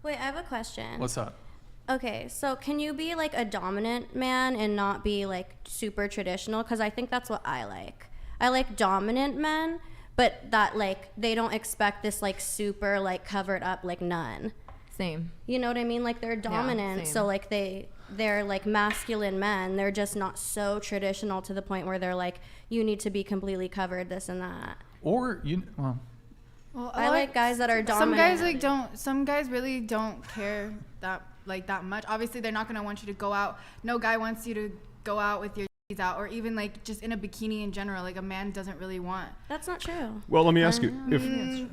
Wait, I have a question. What's up? Okay, so can you be like a dominant man and not be like super traditional? Because I think that's what I like. I like dominant men, but that like they don't expect this like super like covered up like nun. Same. You know what I mean? Like they're dominant, so like they're like masculine men. They're just not so traditional to the point where they're like, you need to be completely covered, this and that. Or Well, I like guys that are dominant. Some guys really don't care that much. Obviously, they're not gonna want you to go out. No guy wants you to go out with your titties out, or even like just in a bikini in general. Like a man doesn't really want. That's not true. Well, let me ask you,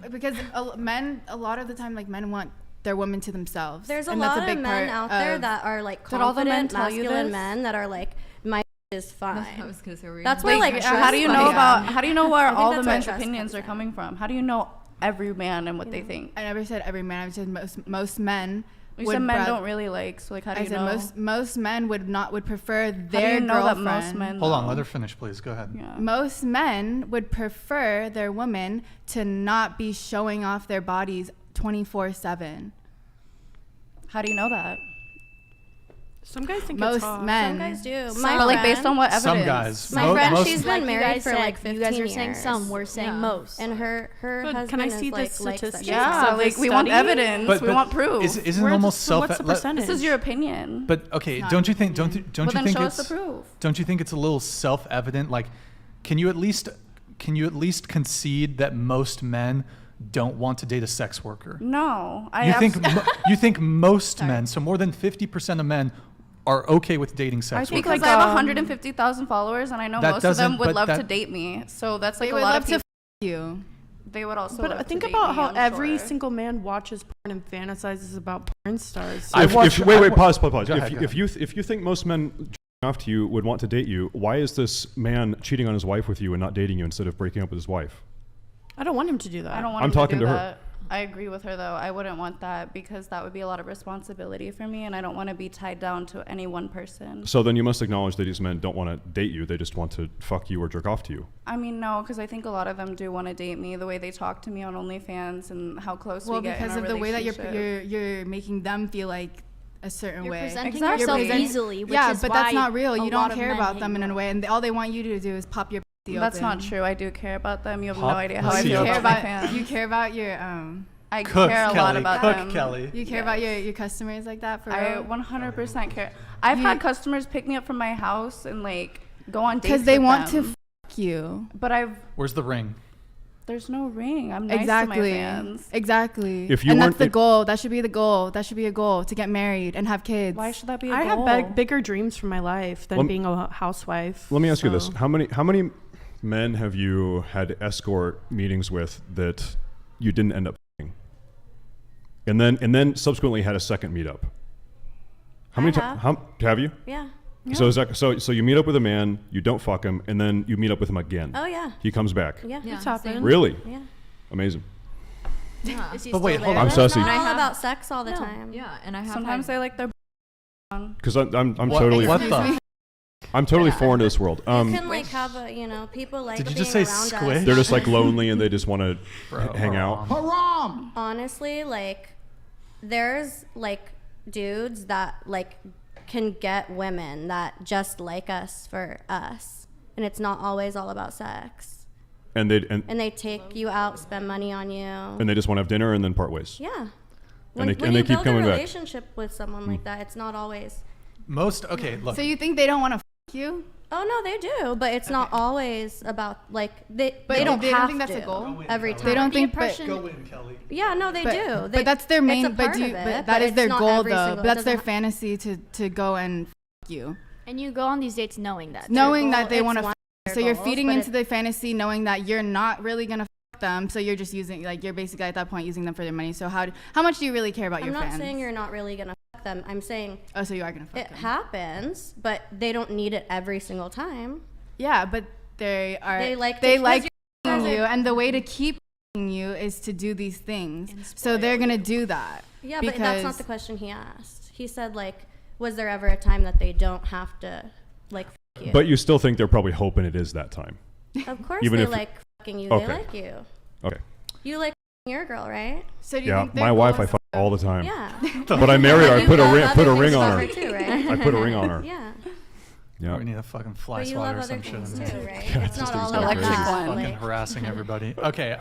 because men a lot of the time, like men want their women to themselves. There's a lot of men out there that are like confident masculine men that are like, my is fine. I was gonna say, that's why like how do you know where all the men's opinions are coming from? How do you know every man and what they think? I never said every man. I said most men. You said men don't really like. So like, how do you know? Most men would prefer their how do you know girlfriend. That most men, hold on, let her finish, please. Go ahead. Yeah. Most men would prefer their women to not be showing off their bodies 24/7. How do you know that? Some guys think most it's hot. men. Some guys do. But like based on what evidence? Some guys. My friend, she's been like married for said, like 15 years. You guys are years. saying some, we're saying most. And her husband can I see is the like statistics? likes Yeah, like we want evidence. We want proof. Isn't it almost self? What's the percentage? This is your opinion. But okay, don't you think? Don't you then think show it's? us the proof. Don't you think it's a little self-evident? Like, can you at least concede that most men don't want to date a sex worker? No, you think most men, so more than 50% of men, are okay with dating sex workers? Because I have 150,000 followers, and I know most of them would love to date me. So that's like a lot of people. You. They would also. But love think to about date me, how every sure. single man watches porn and fantasizes about porn stars. Wait, pause. Ahead, If you think most men jerking off to you would want to date you, why is this man cheating on his wife with you and not dating you instead of breaking up with his wife? I don't want him to do that. I don't want I'm him talking to do to her. that. I agree with her though. I wouldn't want that because that would be a lot of responsibility for me, and I don't want to be tied down to any one person. So then you must acknowledge that these men don't want to date you. They just want to fuck you or jerk off to you. I mean, no, because I think a lot of them do want to date me. The way they talk to me on OnlyFans and how close we get. Because in our of the way that relationship. you're making them feel like a certain way. Presenting Exactly. yourself easily, which yeah, is but why that's not real. You don't care about them in in a way, and all they want you to do is pop your pussy That's open. not true. I do care about them. You have Pop no idea how I pussy feel open. about my fans. You care about your I Cook, care a Kelly. lot about Cook, them. Kelly. You care about your customers like that for I real? 100% care. I've had customers pick me up from my house and like go on dates Because they with want them. to fuck you. But Where's the ring? there's no ring. I'm nice Exactly. to my fans. Exactly. If you and weren't- that's the goal. That should be the goal. That should be a goal, to get married and have kids. Why should that be a I goal? have bigger dreams for my life than Lem- being a housewife. Let me ask you this: so- how many men have you had escort meetings with that you didn't end up fucking? And then subsequently had a second meetup? How many times have you? Yeah. So is that so you meet up with a man, you don't fuck him, and then you meet up with him again. Oh yeah. He comes back. Yeah. It's happened. Really? Yeah. Amazing. Is he But wait, still hold there? on. I'm sussy. Not all about sex all the time. Yeah, and I have Sometimes had, they like their on. Because I'm What, totally what the? I'm totally foreign to this world. You can like have a, people like Did you being just say around squish? us. they're just like lonely and they just want to hang out. Honestly, like, there's like dudes that like can get women that just like us for us, and it's not always all about sex. And they take you out, spend money on you. and they just want to have dinner and then part ways. Yeah. And they you keep build coming a back. relationship with someone like that, it's not always. Okay, look. So you think they don't want to fuck you? Oh no, they do, but it's not always about like they But don't they don't have think that's to a goal? every time. They don't think. impression- in, Kelly. Yeah, no, they do. But that's their main. It's a part of it, But but that is it's their not goal, every though. single- But it that's their doesn't fantasy to go and fuck you, And you go on these dates knowing that. knowing goal, that they it's want to. one of So their you're goals, feeding but into the fantasy, knowing that you're not really gonna fuck them. So you're just using, like, you're basically at that point using them for their money. So how much do you really care about I'm your not fans? saying you're not really gonna fuck them. I'm saying Oh, so you are gonna fuck it them. happens, but they don't need it every single time. Yeah, but they like fucking you, and the way to keep fucking you is to do these things. So they're gonna do that. Yeah, but that's not the question he asked. He said like, was there ever a time that they don't have to like fuck you? But you still think they're probably hoping it is that time. Of course even they if- like fucking you. Okay. They like you. Okay. You like your girl, right? So do you Yeah, think their my goal wife I is fuck all the time. Yeah. But I married her. I You put a love ring, other put a things ring on about her. too, right? I put a ring on her. Yeah. Yeah. We need a fucking fly But you swatter love or other some shit. things in there. too, right? Yeah, It's just not all things about Electric that. one. Fucking Like, harassing everybody. Okay.